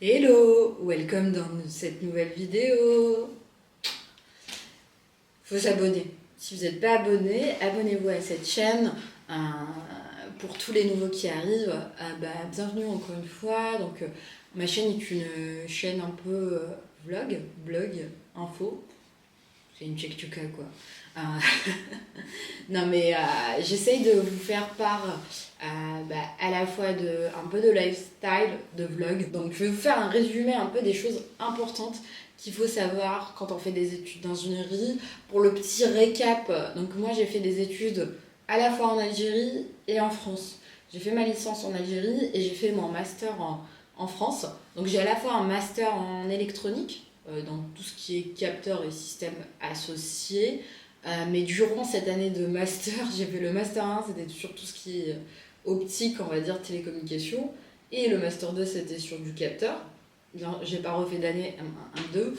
Hello, welcome dans cette nouvelle vidéo. Faut s'abonner. Si vous n'êtes pas abonné, abonnez-vous à cette chaîne. Euh, pour tous les nouveaux qui arrivent, bienvenue encore une fois. Donc, ma chaîne est une chaîne un peu blog, info. C'est une check-tuka quoi. Non mais j'essaye de vous faire part à la fois de un peu de lifestyle, de vlog. Donc je vais vous faire un résumé un peu des choses importantes qu'il faut savoir quand on fait des études d'ingénierie. Pour le petit récap, donc moi j'ai fait des études à la fois en Algérie et en France. J'ai fait ma licence en Algérie et j'ai fait mon master en France. Donc j'ai à la fois un master en électronique, dans tout ce qui est capteur et système associés. Mais durant cette année de master, j'ai fait le master 1, c'était sur tout ce qui est optique, on va dire télécommunication. Et le master 2, c'était sur du capteur. Bien, j'ai pas refait d'année 1, 2.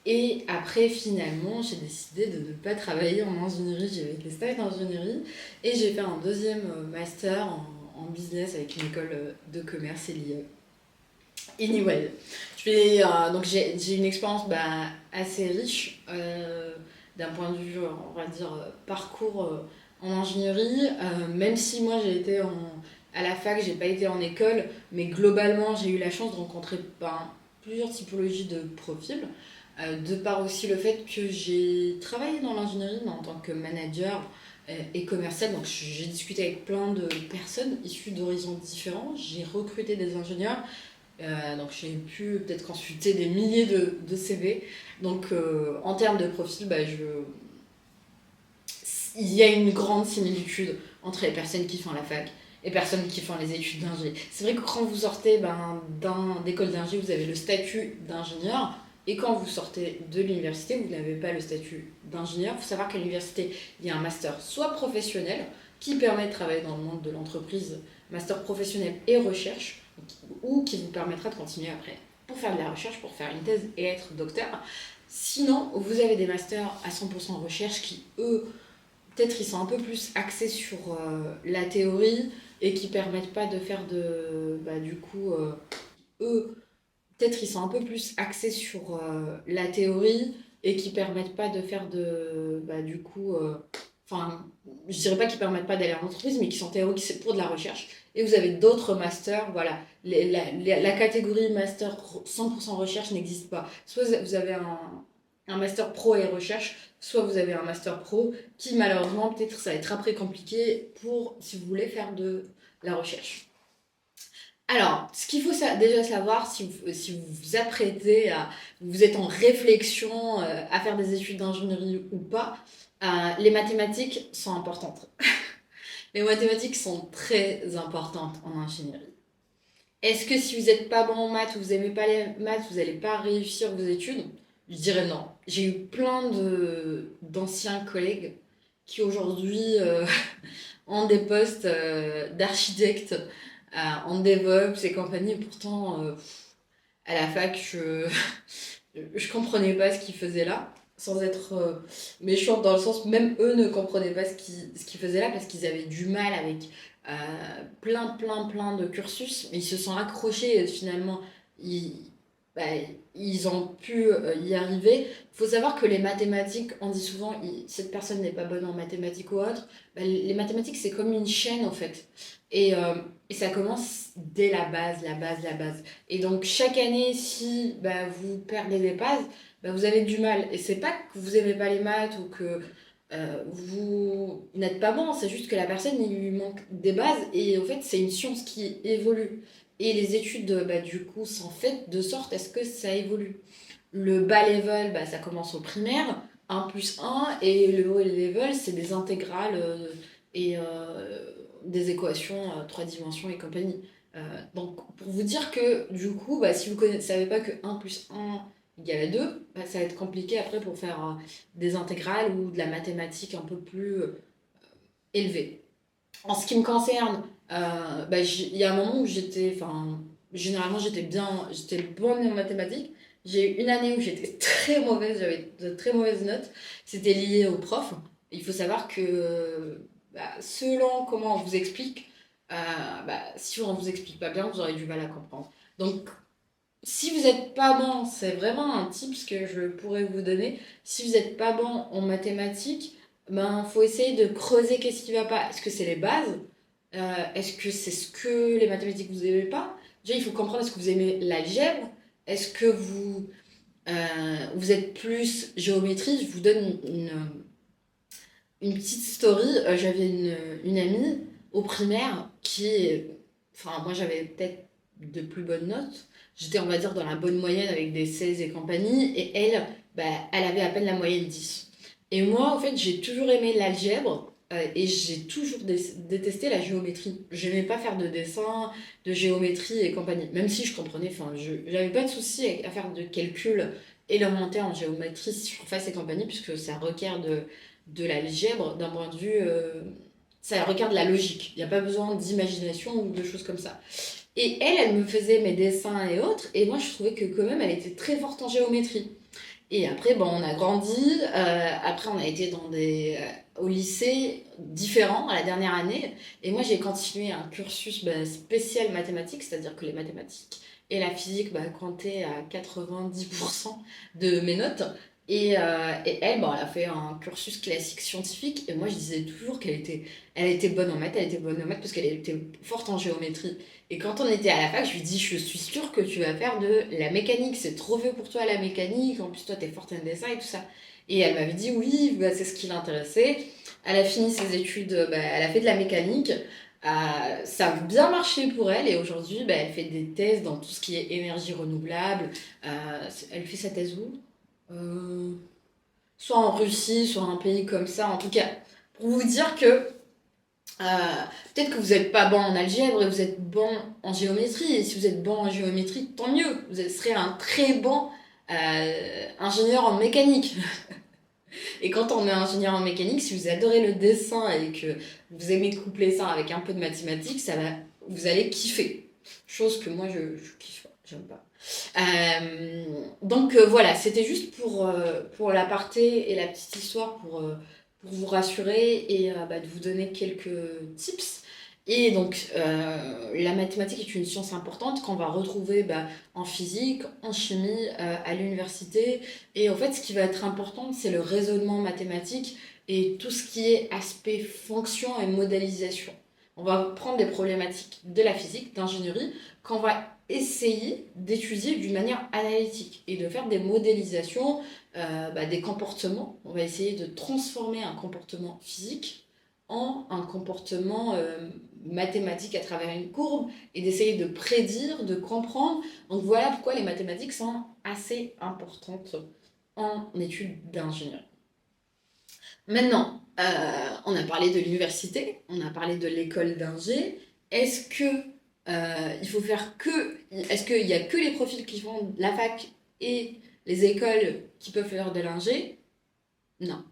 Et après, finalement, j'ai décidé de ne pas travailler en ingénierie. J'ai fait des stages d'ingénierie. Et j'ai fait un deuxième master en business avec une école de commerce et l'IE. Anyway, donc j'ai une expérience assez riche d'un point de vue, on va dire, parcours en ingénierie. Même si moi j'ai été à la fac, j'ai pas été en école, mais globalement j'ai eu la chance de rencontrer plusieurs typologies de profils. De par aussi le fait que j'ai travaillé dans l'ingénierie mais en tant que manager et commercial. Donc j'ai discuté avec plein de personnes issues d'horizons différents. J'ai recruté des ingénieurs. Donc j'ai pu peut-être consulter des milliers de CV. Donc en termes de profil, il y a une grande similitude entre les personnes qui font la fac et les personnes qui font les études d'ingé. C'est vrai que quand vous sortez d'école d'ingé, vous avez le statut d'ingénieur. Et quand vous sortez de l'université, vous n'avez pas le statut d'ingénieur. Il faut savoir qu'à l'université, il y a un master soit professionnel, qui permet de travailler dans le monde de l'entreprise, master professionnel et recherche, ou qui vous permettra de continuer après pour faire de la recherche, pour faire une thèse et être docteur. Sinon, vous avez des masters à 100% recherche qui, eux, peut-être ils sont un peu plus axés sur la théorie et qui permettent pas de faire eux, peut-être ils sont un peu plus axés sur la théorie et qui permettent pas de faire enfin, je dirais pas qu'ils permettent pas d'aller en entreprise, mais qui sont théoriques, c'est pour de la recherche. Et vous avez d'autres masters, voilà. La catégorie master 100% recherche n'existe pas. Soit vous avez un master pro et recherche, soit vous avez un master pro qui, malheureusement, peut-être ça va être après compliqué pour si vous voulez faire de la recherche. Alors, ce qu'il faut déjà savoir, si vous vous apprêtez vous êtes en réflexion à faire des études d'ingénierie ou pas, les mathématiques sont importantes. Les mathématiques sont très importantes en ingénierie. Est-ce que si vous n'êtes pas bon en maths ou vous n'aimez pas les maths, vous n'allez pas réussir vos études? Je dirais non. J'ai eu plein d'anciens collègues qui aujourd'hui ont des postes d'architectes en DevOps et compagnie. Et pourtant, à la fac, je comprenais pas ce qu'ils faisaient là, sans être méchante dans le sens, même eux ne comprenaient pas ce qu'ils faisaient là parce qu'ils avaient du mal avec plein de cursus, mais ils se sont accrochés et finalement ils, bah, ils ont pu y arriver. Il faut savoir que les mathématiques, on dit souvent, cette personne n'est pas bonne en mathématiques ou autre. Les mathématiques, c'est comme une chaîne en fait. Et ça commence dès la base. Et donc chaque année, si vous perdez des bases, vous avez du mal. Et c'est pas que vous aimez pas les maths ou que vous n'êtes pas bon, c'est juste que la personne, il lui manque des bases. Et en fait, c'est une science qui évolue. Et les études, du coup, sont faites de sorte à ce que ça évolue. Le bas level, ça commence au primaire, 1 plus 1, et le haut level, c'est des intégrales et des équations 3 dimensions et compagnie. Donc, pour vous dire que, du coup, si vous ne savez pas que 1 plus 1 égale 2, ça va être compliqué après pour faire des intégrales ou de la mathématique un peu plus élevée. En ce qui me concerne, il y a un moment où généralement j'étais bonne en mathématiques. J'ai eu une année où j'étais très mauvaise, j'avais de très mauvaises notes. C'était lié au prof. Il faut savoir que selon comment on vous explique, si on ne vous explique pas bien, vous aurez du mal à comprendre. Donc Si vous n'êtes pas bon, c'est vraiment un tips que je pourrais vous donner. Si vous n'êtes pas bon en mathématiques, ben faut essayer de creuser qu'est-ce qui va pas. Est-ce que c'est les bases? Est-ce que c'est ce que les mathématiques vous aimez pas? Déjà, il faut comprendre est-ce que vous aimez l'algèbre? Est-ce que vous êtes plus géométrie? Je vous donne une petite story. J'avais une amie au primaire enfin, moi j'avais peut-être de plus bonnes notes. J'étais, on va dire, dans la bonne moyenne avec des 16 et compagnie. Et elle, bah, elle avait à peine la moyenne 10. Et moi, en fait, j'ai toujours aimé l'algèbre. Et j'ai toujours détesté la géométrie. J'aimais pas faire de dessin, de géométrie et compagnie. Même si je comprenais, enfin, j'avais pas de souci à faire de calculs élémentaires en géométrie, surface et compagnie, puisque ça requiert de l'algèbre d'un point de vue. Ça requiert de la logique. Il n'y a pas besoin d'imagination ou de choses comme ça. Et elle me faisait mes dessins et autres, et moi je trouvais que quand même elle était très forte en géométrie. Et après, bon, on a grandi, après on a été au lycée différent à la dernière année, et moi j'ai continué un cursus spécial mathématiques, c'est-à-dire que les mathématiques et la physique comptaient à 90% de mes notes. Et elle, bon, elle a fait un cursus classique scientifique, et moi je disais toujours elle était bonne en maths, elle était bonne en maths parce qu'elle était forte en géométrie. Et quand on était à la fac, je lui dis, je suis sûre que tu vas faire de la mécanique, c'est trop vieux pour toi la mécanique, en plus toi t'es forte en dessin et tout ça. Et elle m'avait dit oui, c'est ce qui l'intéressait. Elle a fini ses études, elle a fait de la mécanique. Ça a bien marché pour elle et aujourd'hui elle fait des thèses dans tout ce qui est énergie renouvelable. Elle fait sa thèse où? Euh, Soit en Russie, soit un pays comme ça. En tout cas, pour vous dire que euh, peut-être que vous n'êtes pas bon en algèbre et vous êtes bon en géométrie. Et si vous êtes bon en géométrie, tant mieux. Vous serez un très bon ingénieur en mécanique. Et quand on est ingénieur en mécanique, si vous adorez le dessin et que vous aimez coupler ça avec un peu de mathématiques, vous allez kiffer. Chose que moi, je kiffe pas. J'aime pas. Donc voilà, c'était juste pour l'aparté et la petite histoire pour vous rassurer et de vous donner quelques tips. Et donc la mathématique est une science importante qu'on va retrouver en physique, en chimie, à l'université. Et en fait, ce qui va être important, c'est le raisonnement mathématique et tout ce qui est aspect fonction et modélisation. On va prendre des problématiques de la physique, d'ingénierie, qu'on va essayer d'étudier d'une manière analytique et de faire des modélisations des comportements. On va essayer de transformer un comportement physique en un comportement mathématique à travers une courbe et d'essayer de prédire, de comprendre. Donc voilà pourquoi les mathématiques sont assez importantes en études d'ingénierie. Maintenant, on a parlé de l'université, on a parlé de l'école d'ingé. Est-ce que il faut faire que. Est-ce qu'il y a que les profils qui font la fac et les écoles qui peuvent faire de l'ingé? Non.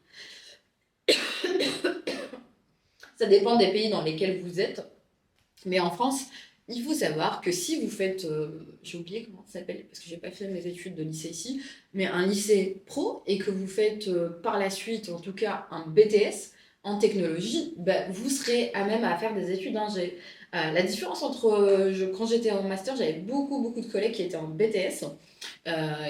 Ça dépend des pays dans lesquels vous êtes. Mais en France, il faut savoir que si vous faites, j'ai oublié comment ça s'appelle, parce que j'ai pas fait mes études de lycée ici, mais un lycée pro, et que vous faites par la suite, en tout cas, un BTS en technologie, vous serez à même à faire des études d'ingé. La différence entre, quand j'étais en master, j'avais beaucoup de collègues qui étaient en BTS,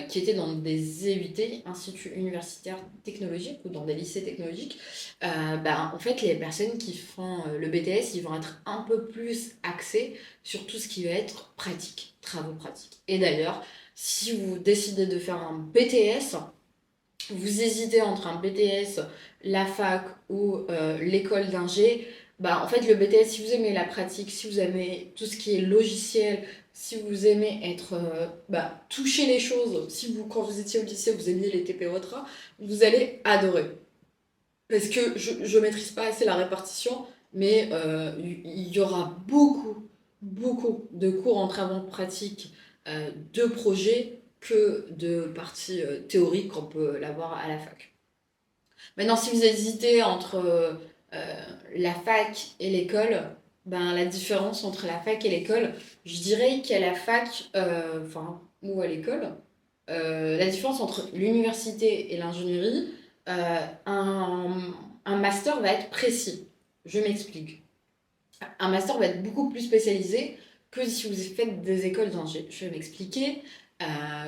qui étaient dans des IUT, Instituts universitaires technologiques, ou dans des lycées technologiques. En fait, les personnes qui font le BTS, ils vont être un peu plus axés sur tout ce qui va être pratique, travaux pratiques. Et d'ailleurs, si vous décidez de faire un BTS, vous hésitez entre un BTS, la fac ou l'école d'ingé, en fait, le BTS, si vous aimez la pratique, si vous aimez tout ce qui est logiciel, si vous aimez être toucher les choses, si vous, quand vous étiez au lycée, vous aimiez les TP autres, vous allez adorer. Parce que je maîtrise pas assez la répartition, mais il y aura beaucoup de cours en travaux pratiques de projets que de parties théoriques qu'on peut l'avoir à la fac. Maintenant, si vous hésitez entre la fac et l'école, la différence entre la fac et l'école, je dirais qu'à la fac, ou à l'école, la différence entre l'université et l'ingénierie, un master va être précis. Je m'explique. Un master va être beaucoup plus spécialisé que si vous faites des écoles d'ingé. Je vais m'expliquer.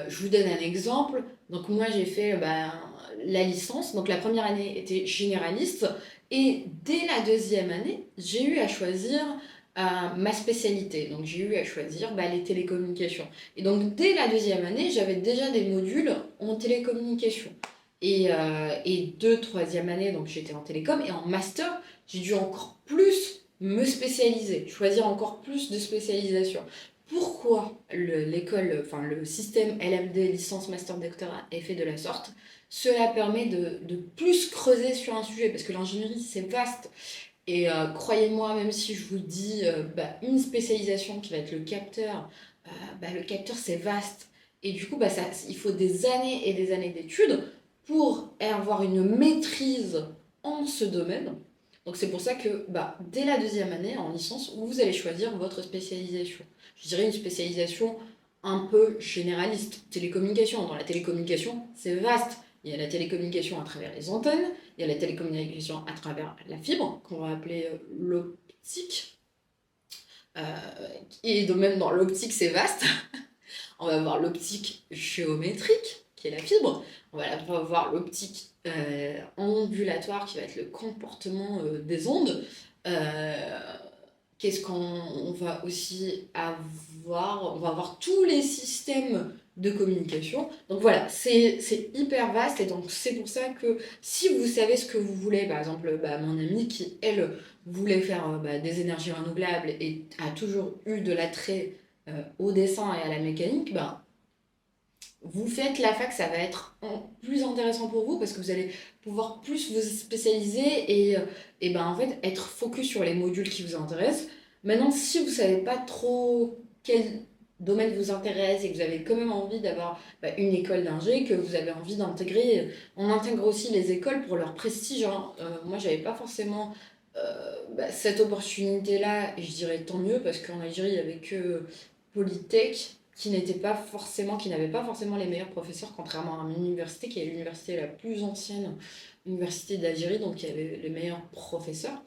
Je vous donne un exemple. Donc moi j'ai fait la licence. Donc la première année était généraliste. Et dès la deuxième année, j'ai eu à choisir ma spécialité. Donc j'ai eu à choisir les télécommunications. Et donc dès la deuxième année, j'avais déjà des modules en télécommunications. Et troisième année, donc j'étais en télécom. Et en master, j'ai dû encore plus me spécialiser, choisir encore plus de spécialisation. Pourquoi le système LMD, licence, master, doctorat, est fait de la sorte? Cela permet de plus creuser sur un sujet, parce que l'ingénierie, c'est vaste. Et croyez-moi, même si je vous dis une spécialisation qui va être le capteur, c'est vaste. Et du coup, il faut des années et des années d'études pour avoir une maîtrise en ce domaine. Donc c'est pour ça que dès la deuxième année en licence, vous allez choisir votre spécialisation. Je dirais une spécialisation un peu généraliste. Télécommunication. Dans la télécommunication, c'est vaste. Il y a la télécommunication à travers les antennes, il y a la télécommunication à travers la fibre, qu'on va appeler l'optique. Euh, et même dans l'optique, c'est vaste. On va avoir l'optique géométrique, qui est la fibre. On va avoir l'optique ondulatoire, qui va être le comportement des ondes. Euh, Qu'est-ce qu'on va aussi avoir? On va avoir tous les systèmes de communication. Donc voilà, c'est hyper vaste et donc c'est pour ça que si vous savez ce que vous voulez, par exemple, mon amie qui, elle, voulait faire des énergies renouvelables et a toujours eu de l'attrait au dessin et à la mécanique, vous faites la fac, ça va être plus intéressant pour vous parce que vous allez pouvoir plus vous spécialiser et en fait être focus sur les modules qui vous intéressent. Maintenant, si vous savez pas trop quel domaine vous intéresse et que vous avez quand même envie d'avoir une école d'ingé, que vous avez envie d'intégrer, on intègre aussi les écoles pour leur prestige, hein. Moi, j'avais pas forcément cette opportunité-là et je dirais tant mieux parce qu'en Algérie, il y avait que Polytech qui n'avait pas forcément les meilleurs professeurs, contrairement à mon université, qui est l'université la plus ancienne université d'Algérie, donc qui avait les meilleurs professeurs.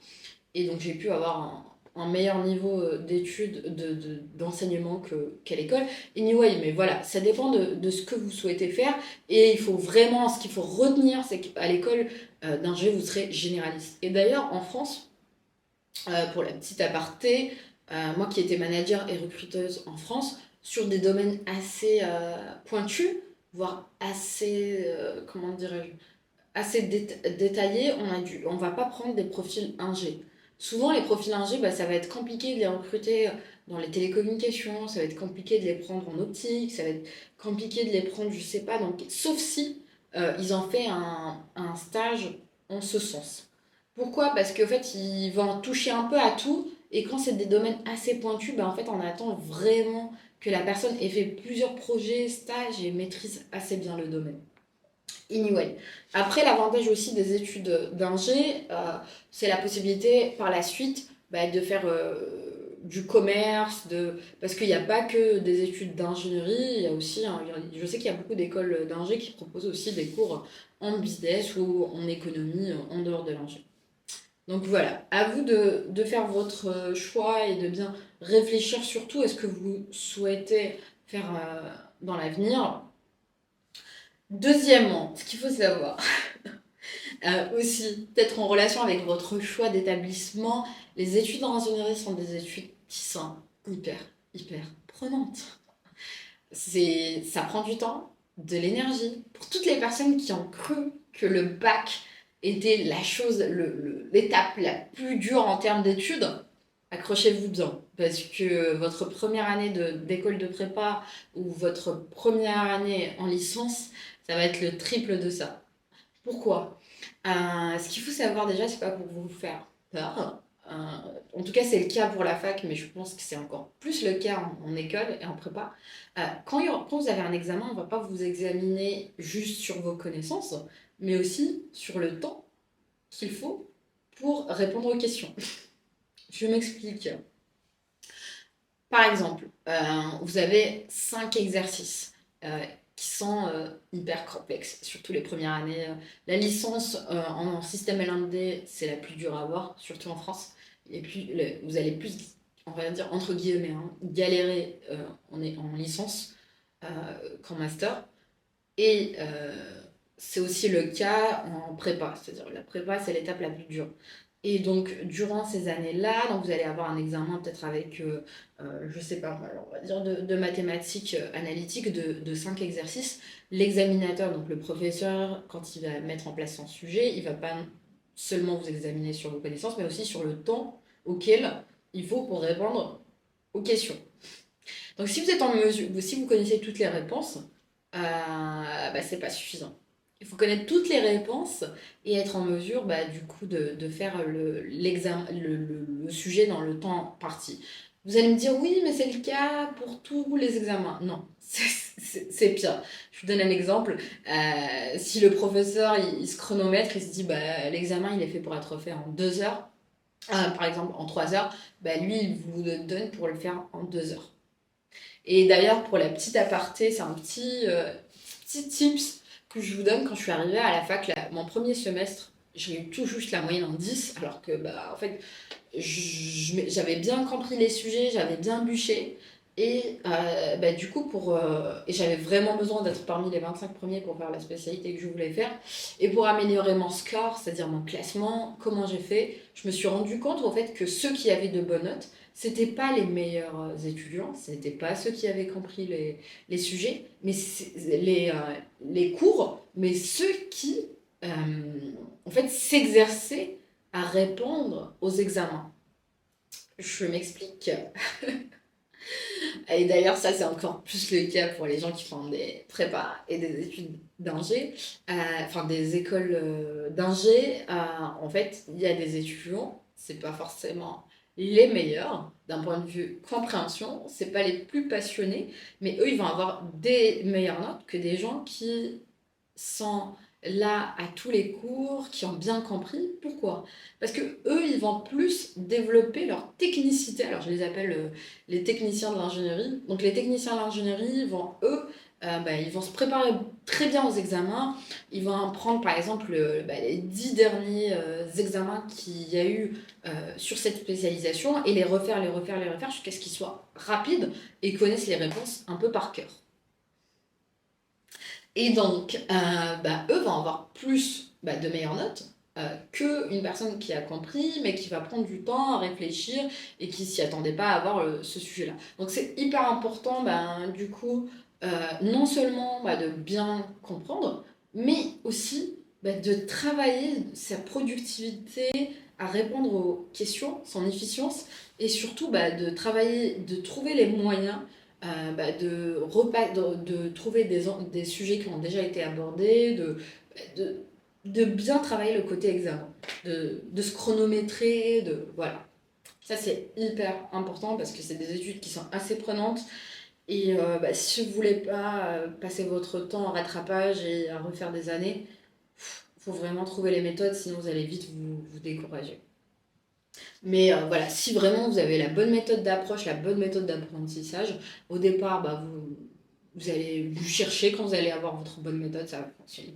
Et donc j'ai pu avoir un meilleur niveau d'études, d'enseignement qu'à l'école. Anyway, mais voilà, ça dépend de ce que vous souhaitez faire. Et il faut vraiment, ce qu'il faut retenir, c'est qu'à l'école d'ingé, vous serez généraliste. Et d'ailleurs, en France, pour la petite aparté, moi qui étais manager et recruteuse en France, sur des domaines assez pointus, voire assez, comment dirais-je, assez détaillés, on va pas prendre des profils ingé. Souvent, les profils ingé, ça va être compliqué de les recruter dans les télécommunications, ça va être compliqué de les prendre en optique, ça va être compliqué de les prendre, je sais pas, donc, sauf si ils ont fait un stage en ce sens. Pourquoi? Parce qu'en fait, ils vont toucher un peu à tout. Et quand c'est des domaines assez pointus, en fait, on attend vraiment que la personne ait fait plusieurs projets, stages et maîtrise assez bien le domaine. Anyway. Après, l'avantage aussi des études d'ingé, c'est la possibilité par la suite de faire du commerce, parce qu'il n'y a pas que des études d'ingénierie, il y a aussi, je sais qu'il y a beaucoup d'écoles d'ingé qui proposent aussi des cours en business ou en économie en dehors de l'ingé. Donc voilà, à vous de faire votre choix et de bien réfléchir surtout à ce que vous souhaitez faire dans l'avenir. Deuxièmement, ce qu'il faut savoir, aussi, peut-être en relation avec votre choix d'établissement, les études en ingénierie sont des études qui sont hyper prenantes. Ça prend du temps, de l'énergie. Pour toutes les personnes qui ont cru que le bac était la chose, l'étape la plus dure en termes d'études, accrochez-vous bien. Parce que votre première année d'école de prépa ou votre première année en licence, ça va être le triple de ça. Pourquoi? Ce qu'il faut savoir déjà, c'est pas pour vous faire peur. En tout cas, c'est le cas pour la fac, mais je pense que c'est encore plus le cas en école et en prépa. Quand vous avez un examen, on va pas vous examiner juste sur vos connaissances, mais aussi sur le temps qu'il faut pour répondre aux questions. Je m'explique. Par exemple, vous avez 5 exercices qui sont hyper complexes, surtout les premières années. La licence en système L1D, c'est la plus dure à avoir, surtout en France. Et puis, vous allez plus, on va dire, entre guillemets, galérer en licence. qu'en master. Et c'est aussi le cas en prépa, c'est-à-dire la prépa, c'est l'étape la plus dure. Et donc, durant ces années-là, donc vous allez avoir un examen peut-être avec, je sais pas, on va dire de mathématiques analytiques de 5 exercices. L'examinateur, donc le professeur, quand il va mettre en place son sujet, il va pas seulement vous examiner sur vos connaissances, mais aussi sur le temps auquel il faut pour répondre aux questions. Donc, si vous êtes en mesure, si vous connaissez toutes les réponses, bah, c'est pas suffisant. Il faut connaître toutes les réponses et être en mesure, bah, du coup, de faire le sujet dans le temps parti. Vous allez me dire, oui, mais c'est le cas pour tous les examens. Non, c'est pire. Je vous donne un exemple. Si le professeur, il se chronomètre, il se dit, bah, l'examen, il est fait pour être fait en 2 heures, par exemple en 3 heures, bah, lui, il vous le donne pour le faire en 2 heures. Et d'ailleurs, pour la petite aparté, c'est un petit tips que je vous donne quand je suis arrivée à la fac. Mon premier semestre, j'ai eu tout juste la moyenne en 10, alors que, bah, en fait, j'avais bien compris les sujets, j'avais bien bûché. Et bah, du coup, et j'avais vraiment besoin d'être parmi les 25 premiers pour faire la spécialité que je voulais faire. Et pour améliorer mon score, c'est-à-dire mon classement, comment j'ai fait, je me suis rendu compte au fait que ceux qui avaient de bonnes notes, c'était pas les meilleurs étudiants, c'était pas ceux qui avaient compris les sujets, mais les cours, mais ceux qui euh, en fait s'exerçaient à répondre aux examens. Je m'explique. Et d'ailleurs, ça, c'est encore plus le cas pour les gens qui font des prépas et des études d'ingé, enfin des écoles d'ingé. En fait, il y a des étudiants, c'est pas forcément les meilleurs d'un point de vue compréhension, c'est pas les plus passionnés, mais eux, ils vont avoir des meilleures notes que des gens qui sont là à tous les cours, qui ont bien compris. Pourquoi? Parce que eux, ils vont plus développer leur technicité. Alors, je les appelle les techniciens de l'ingénierie. Donc, les techniciens de l'ingénierie vont, eux, bah, ils vont se préparer très bien aux examens. Ils vont prendre, par exemple, bah, les 10 derniers examens qu'il y a eu sur cette spécialisation et les refaire, jusqu'à ce qu'ils soient rapides et connaissent les réponses un peu par cœur. Et donc, bah, eux vont avoir plus bah, de meilleures notes qu'une personne qui a compris, mais qui va prendre du temps à réfléchir et qui s'y attendait pas à avoir ce sujet-là. Donc, c'est hyper important, bah, du coup, non seulement bah, de bien comprendre, mais aussi bah, de travailler sa productivité à répondre aux questions, son efficience, et surtout bah, de travailler, de trouver les moyens bah, de trouver des sujets qui ont déjà été abordés, de, de bien travailler le côté examen, de se chronométrer, voilà. Ça, c'est hyper important parce que c'est des études qui sont assez prenantes. Et bah, si vous voulez pas passer votre temps en rattrapage et à refaire des années, il faut vraiment trouver les méthodes, sinon vous allez vite vous décourager. Mais voilà, si vraiment vous avez la bonne méthode d'approche, la bonne méthode d'apprentissage, au départ, bah, vous allez vous chercher quand vous allez avoir votre bonne méthode, ça va fonctionner.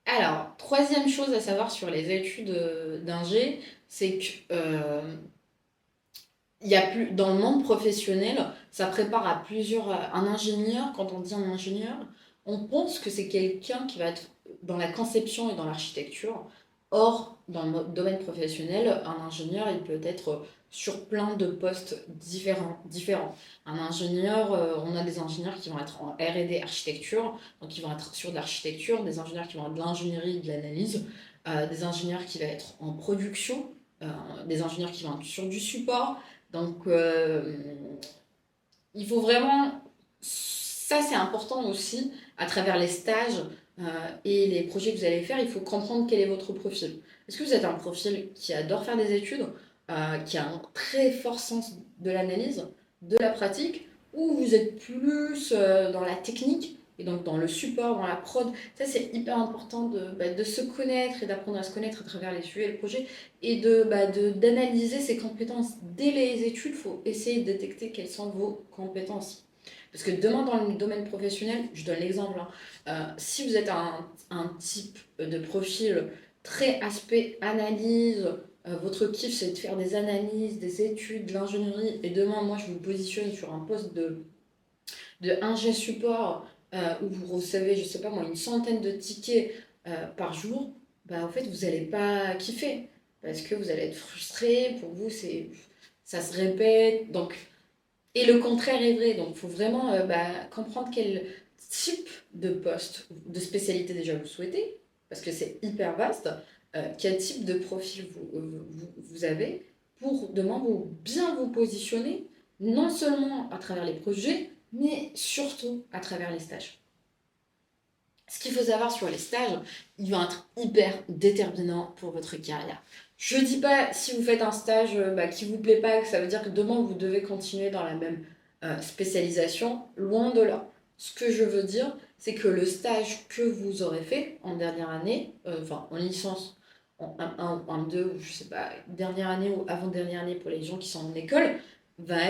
Alors, troisième chose à savoir sur les études d'ingé, c'est que il y a plus, dans le monde professionnel, ça prépare à plusieurs. Un ingénieur, quand on dit un ingénieur, on pense que c'est quelqu'un qui va être dans la conception et dans l'architecture. Or, dans le domaine professionnel, un ingénieur, il peut être sur plein de postes différents. Un ingénieur, on a des ingénieurs qui vont être en R&D architecture, donc ils vont être sur de l'architecture, des ingénieurs qui vont être de l'ingénierie, de l'analyse, des ingénieurs qui vont être en production, des ingénieurs qui vont être sur du support. Donc, il faut vraiment, ça c'est important aussi, à travers les stages et les projets que vous allez faire, il faut comprendre quel est votre profil. Est-ce que vous êtes un profil qui adore faire des études, qui a un très fort sens de l'analyse, de la pratique, ou vous êtes plus dans la technique et donc dans le support, dans la prod? Ça c'est hyper important de se connaître et d'apprendre à se connaître à travers les sujets et les projets et d'analyser ses compétences. Dès les études, il faut essayer de détecter quelles sont vos compétences. Parce que demain, dans le domaine professionnel, je donne l'exemple, hein, si vous êtes un type de profil très aspect analyse, votre kiff c'est de faire des analyses, des études, de l'ingénierie, et demain, moi je vous positionne sur un poste de ingé support où vous recevez, je sais pas moi, une centaine de tickets par jour, bah en fait vous n'allez pas kiffer parce que vous allez être frustré, pour vous ça se répète, donc et le contraire est vrai, donc il faut vraiment comprendre quel type de poste, de spécialité déjà vous souhaitez, parce que c'est hyper vaste, quel type de profil vous avez pour demain vous bien vous positionner, non seulement à travers les projets, mais surtout à travers les stages. Ce qu'il faut savoir sur les stages, il va être hyper déterminant pour votre carrière. Je dis pas si vous faites un stage qui vous plaît pas, que ça veut dire que demain vous devez continuer dans la même spécialisation, loin de là. Ce que je veux dire, c'est que le stage que vous aurez fait en dernière année, en licence, en 1, en 2, ou je sais pas, dernière année ou avant-dernière année pour les gens qui sont en école, va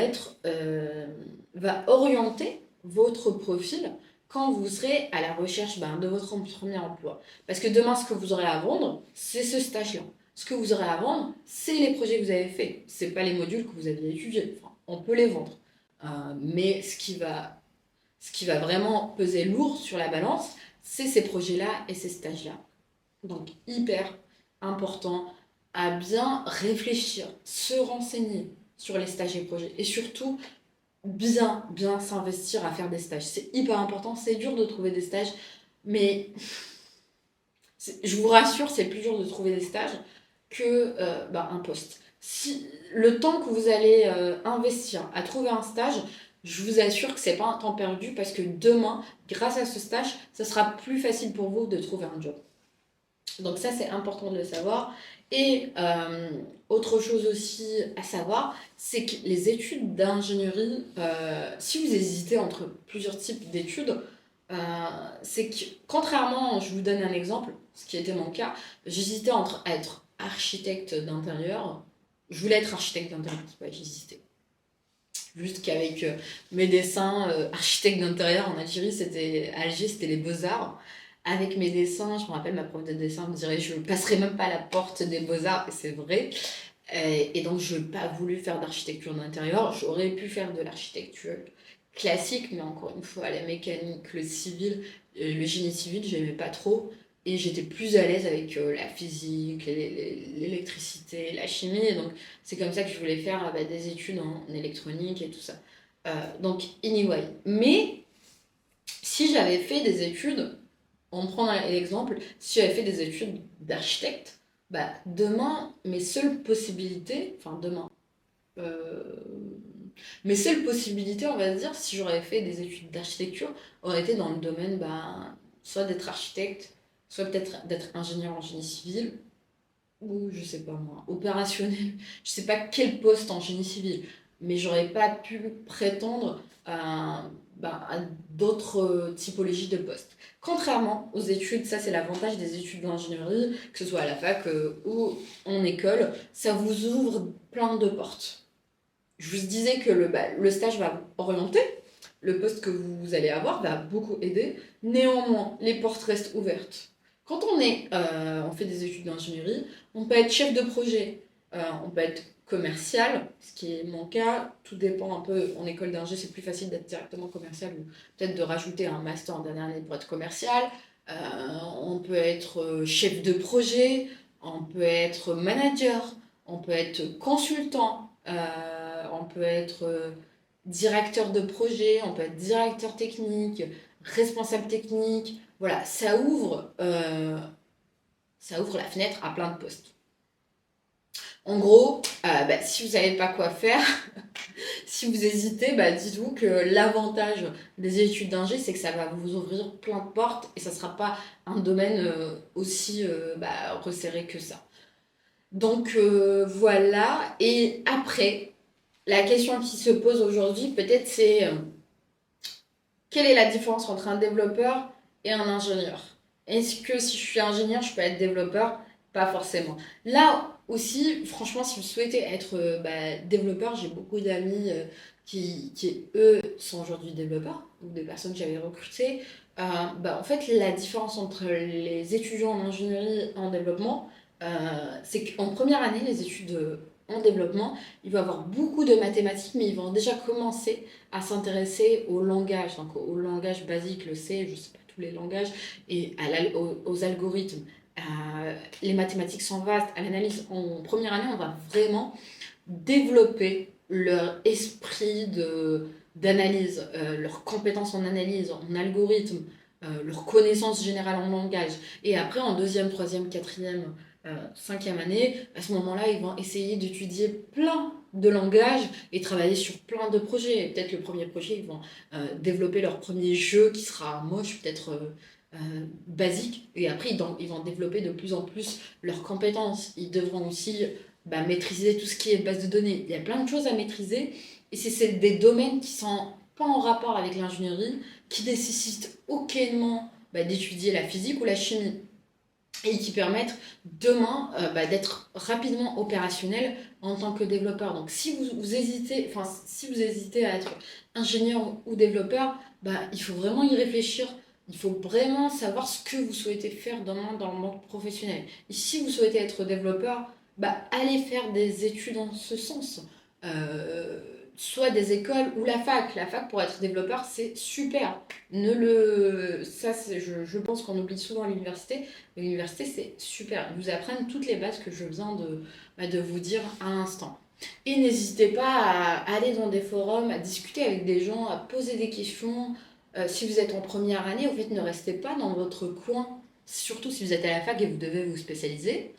orienter votre profil quand vous serez à la recherche de votre premier emploi. Parce que demain, ce que vous aurez à vendre, c'est ce stage-là. Ce que vous aurez à vendre, c'est les projets que vous avez faits. Ce n'est pas les modules que vous aviez étudiés. Enfin, on peut les vendre. Mais ce qui va vraiment peser lourd sur la balance, c'est ces projets-là et ces stages-là. Donc, hyper important à bien réfléchir, se renseigner sur les stages et projets. Et surtout, bien s'investir à faire des stages. C'est hyper important, c'est dur de trouver des stages, mais je vous rassure, c'est plus dur de trouver des stages que un poste. Si le temps que vous allez investir à trouver un stage, je vous assure que c'est pas un temps perdu parce que demain, grâce à ce stage, ça sera plus facile pour vous de trouver un job. Donc ça, c'est important de le savoir. Et autre chose aussi à savoir, c'est que les études d'ingénierie, si vous hésitez entre plusieurs types d'études, c'est que contrairement, je vous donne un exemple, ce qui était mon cas, j'hésitais entre être architecte d'intérieur, je voulais être architecte d'intérieur, c'est pas j'hésitais. Juste qu'avec mes dessins, architecte d'intérieur en Algérie, à Alger, c'était les beaux-arts. Avec mes dessins, je me rappelle, ma prof de dessin me dirait je ne passerai même pas la porte des beaux-arts, et c'est vrai. Et donc, je n'ai pas voulu faire d'architecture d'intérieur. J'aurais pu faire de l'architecture classique, mais encore une fois, la mécanique, le civil, le génie civil, j'aimais pas trop. Et j'étais plus à l'aise avec la physique, l'électricité, la chimie. Donc, c'est comme ça que je voulais faire des études en électronique et tout ça. Donc, anyway. Mais si j'avais fait des études, on prend l'exemple, si j'avais fait des études d'architecte, demain, euh, mes seules possibilités, on va dire, si j'aurais fait des études d'architecture, auraient été dans le domaine, soit d'être architecte, soit peut-être d'être ingénieur en génie civil, ou je sais pas moi, opérationnel. Je sais pas quel poste en génie civil, mais j'aurais pas pu prétendre à d'autres typologies de postes. Contrairement aux études, ça c'est l'avantage des études d'ingénierie, que ce soit à la fac ou en école, ça vous ouvre plein de portes. Je vous disais que le stage va vous orienter, le poste que vous allez avoir va beaucoup aider. Néanmoins, les portes restent ouvertes. Quand on fait des études d'ingénierie, on peut être chef de projet, on peut être commercial, ce qui est mon cas. Tout dépend un peu. En école d'ingé, c'est plus facile d'être directement commercial ou peut-être de rajouter un master en dernière année pour être commercial. On peut être chef de projet, on peut être manager, on peut être consultant, on peut être directeur de projet, on peut être directeur technique, responsable technique. Voilà, ça ouvre la fenêtre à plein de postes. En gros, si vous savez pas quoi faire, si vous hésitez, dites-vous que l'avantage des études d'ingé, c'est que ça va vous ouvrir plein de portes et ça sera pas un domaine aussi resserré que ça. Donc voilà, et après, la question qui se pose aujourd'hui, peut-être, c'est quelle est la différence entre un développeur et un ingénieur? Est-ce que si je suis ingénieur, je peux être développeur? Pas forcément. Là aussi, franchement, si vous souhaitez être développeur, j'ai beaucoup d'amis eux, sont aujourd'hui développeurs, ou des personnes que j'avais recrutées. En fait, la différence entre les étudiants en ingénierie et en développement, c'est qu'en première année, les études en développement, ils vont avoir beaucoup de mathématiques, mais ils vont déjà commencer à s'intéresser au langage, donc au langage basique, le C, je ne sais pas tous les langages, et aux algorithmes. Les mathématiques sont vastes. À l'analyse, en première année, on va vraiment développer leur esprit d'analyse, leurs compétences en analyse, en algorithme, leur connaissance générale en langage. Et après, en deuxième, troisième, quatrième, cinquième année, à ce moment-là, ils vont essayer d'étudier plein de langages et travailler sur plein de projets. Et peut-être le premier projet, ils vont développer leur premier jeu qui sera moche, peut-être basique. Et après, ils vont développer de plus en plus leurs compétences. Ils devront aussi maîtriser tout ce qui est base de données. Il y a plein de choses à maîtriser et c'est des domaines qui sont pas en rapport avec l'ingénierie, qui nécessitent aucunement d'étudier la physique ou la chimie et qui permettent demain d'être rapidement opérationnel en tant que développeur. Donc si vous hésitez à être ingénieur ou développeur, il faut vraiment y réfléchir. Il faut vraiment savoir ce que vous souhaitez faire demain dans le monde professionnel. Et si vous souhaitez être développeur, allez faire des études en ce sens. Euh, Soit des écoles ou la fac. La fac pour être développeur, c'est super. Je pense qu'on oublie souvent à l'université. L'université, c'est super. Ils vous apprennent toutes les bases que je viens de vous dire à l'instant. Et n'hésitez pas à aller dans des forums, à discuter avec des gens, à poser des questions. Si vous êtes en première année, en fait, ne restez pas dans votre coin. Surtout si vous êtes à la fac et vous devez vous spécialiser.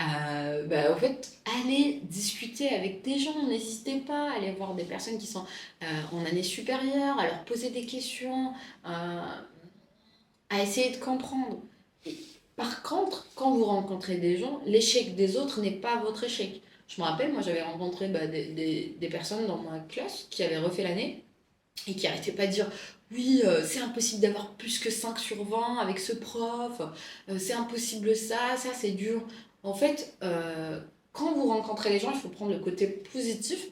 En fait, allez discuter avec des gens, n'hésitez pas à aller voir des personnes qui sont en année supérieure, à leur poser des questions, à essayer de comprendre. Et par contre, quand vous rencontrez des gens, l'échec des autres n'est pas votre échec. Je me rappelle, moi j'avais rencontré des personnes dans ma classe qui avaient refait l'année et qui arrêtaient pas de dire oui, c'est impossible d'avoir plus que 5 sur 20 avec ce prof, c'est impossible ça c'est dur. En fait, quand vous rencontrez les gens, il faut prendre le côté positif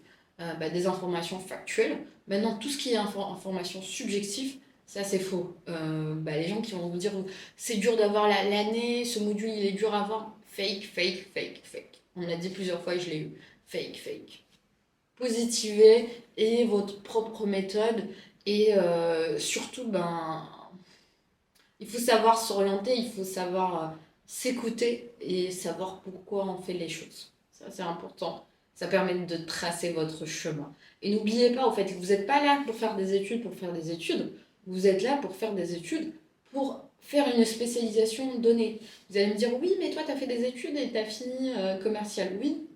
des informations factuelles. Maintenant, tout ce qui est information subjective, ça c'est faux. Les gens qui vont vous dire c'est dur d'avoir l'année, ce module il est dur à avoir, fake, fake, fake, fake. On me l'a dit plusieurs fois et je l'ai eu. Fake, fake. Positivez et votre propre méthode et surtout il faut savoir s'orienter, il faut savoir s'écouter et savoir pourquoi on fait les choses. Ça c'est important. Ça permet de tracer votre chemin. Et n'oubliez pas, en fait, vous n'êtes pas là pour faire des études pour faire des études. Vous êtes là pour faire des études pour faire une spécialisation donnée. Vous allez me dire, oui, mais toi, tu as fait des études et tu as fini commercial. Oui,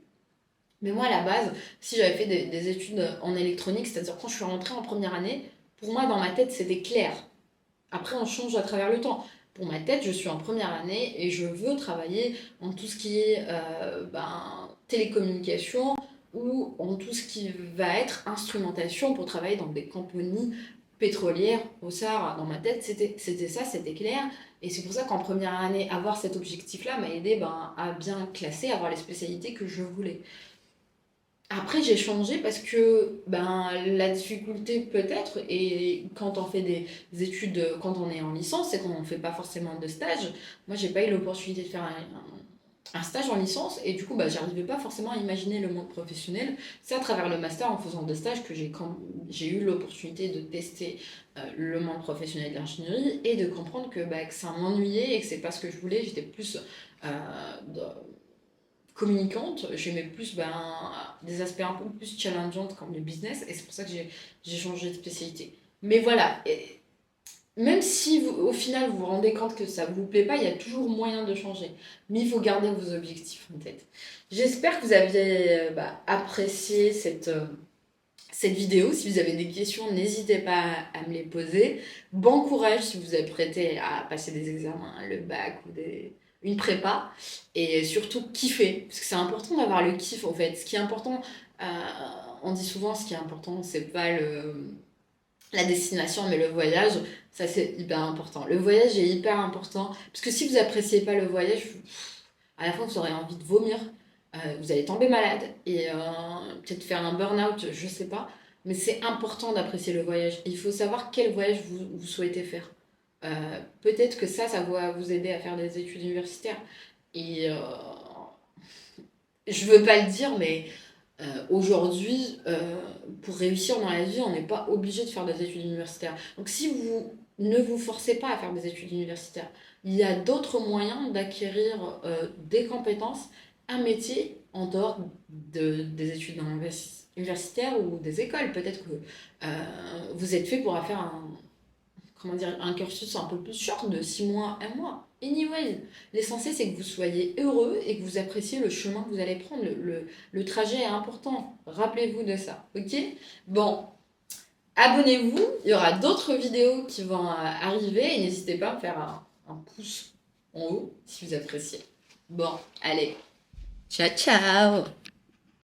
mais moi, à la base, si j'avais fait des études en électronique, c'est-à-dire quand je suis rentrée en première année, pour moi, dans ma tête, c'était clair. Après, on change à travers le temps. Pour ma tête, je suis en première année et je veux travailler en tout ce qui est télécommunication ou en tout ce qui va être instrumentation pour travailler dans des compagnies pétrolières au Sahara. Dans ma tête, c'était ça, c'était clair. Et c'est pour ça qu'en première année, avoir cet objectif-là m'a aidé à bien classer, à avoir les spécialités que je voulais. Après, j'ai changé parce que la difficulté peut-être, et quand on fait des études, quand on est en licence, c'est qu'on ne fait pas forcément de stage. Moi, j'ai pas eu l'opportunité de faire un stage en licence, et du coup, j'arrivais pas forcément à imaginer le monde professionnel. C'est à travers le master, en faisant des stages, que j'ai eu l'opportunité de tester le monde professionnel de l'ingénierie et de comprendre que ça m'ennuyait et que c'est pas ce que je voulais. J'étais plus euh, communicante, j'aimais plus des aspects un peu plus challengeants comme le business et c'est pour ça que j'ai changé de spécialité. Mais voilà, même si au final vous vous rendez compte que ça ne vous plaît pas, il y a toujours moyen de changer. Mais il faut garder vos objectifs en tête. J'espère que vous avez apprécié cette vidéo. Si vous avez des questions, n'hésitez pas à me les poser. Bon courage si vous êtes prêté à passer des examens, le bac ou une prépa. Et surtout, kiffer. Parce que c'est important d'avoir le kiff, en fait. Ce qui est important, euh, on dit souvent, ce qui est important, c'est pas la destination, mais le voyage. Ça, c'est hyper important. Le voyage est hyper important. Parce que si vous appréciez pas le voyage, à la fin, vous aurez envie de vomir. Vous allez tomber malade et peut-être faire un burn-out, je sais pas. Mais c'est important d'apprécier le voyage. Il faut savoir quel voyage vous souhaitez faire. Peut-être que ça va vous aider à faire des études universitaires. Et je veux pas le dire, mais aujourd'hui, pour réussir dans la vie, on n'est pas obligé de faire des études universitaires. Donc si vous ne vous forcez pas à faire des études universitaires, il y a d'autres moyens d'acquérir des compétences, un métier en dehors des études universitaires ou des écoles. Peut-être que vous êtes fait pour faire comment dire, un cursus un peu plus short de 6 mois, 1 mois. Anyway, l'essentiel c'est que vous soyez heureux et que vous appréciez le chemin que vous allez prendre. Le trajet est important. Rappelez-vous de ça. Ok? Bon, abonnez-vous. Il y aura d'autres vidéos qui vont arriver et n'hésitez pas à me faire un pouce en haut si vous appréciez. Bon, allez. Ciao, ciao!